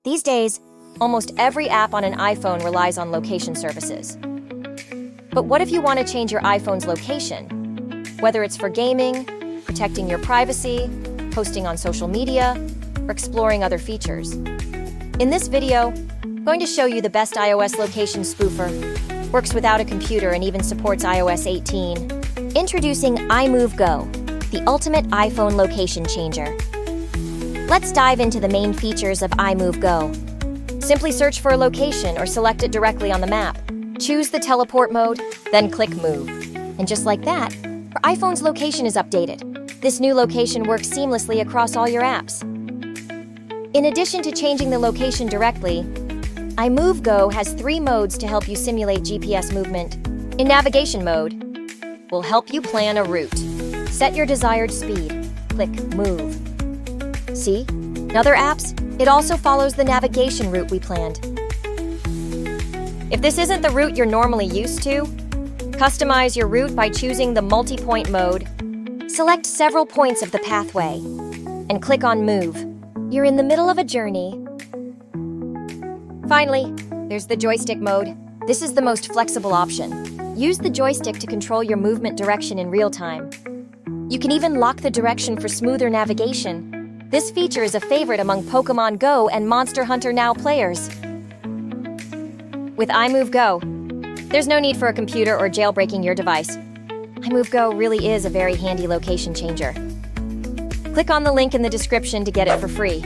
These days, almost every app on an iPhone relies on location services. But what if you want to change your iPhone's location? Whether it's for gaming, protecting your privacy, posting on social media, or exploring other features. In this video, I'm going to show you the best iOS location spoofer. Works without a computer and even supports iOS 18. Introducing iMoveGo, the ultimate iPhone location changer. Let's dive into the main features of iMoveGo. Simply search for a location or select it directly on the map. Choose the teleport mode, then click Move. And just like that, your iPhone's location is updated. This new location works seamlessly across all your apps. In addition to changing the location directly, iMoveGo has 3 modes to help you simulate GPS movement. In navigation mode, will help you plan a route. Set your desired speed. Click Move. See? In other apps, it also follows the navigation route we planned. If this isn't the route you're normally used to, customize your route by choosing the multi-point mode. Select several points of the pathway and click on Move. You're in the middle of a journey. Finally, there's the joystick mode. This is the most flexible option. Use the joystick to control your movement direction in real time. You can even lock the direction for smoother navigation. This feature is a favorite among Pokemon Go and Monster Hunter Now players. With iMoveGo, there's no need for a computer or jailbreaking your device. iMoveGo really is a very handy location changer. Click on the link in the description to get it for free.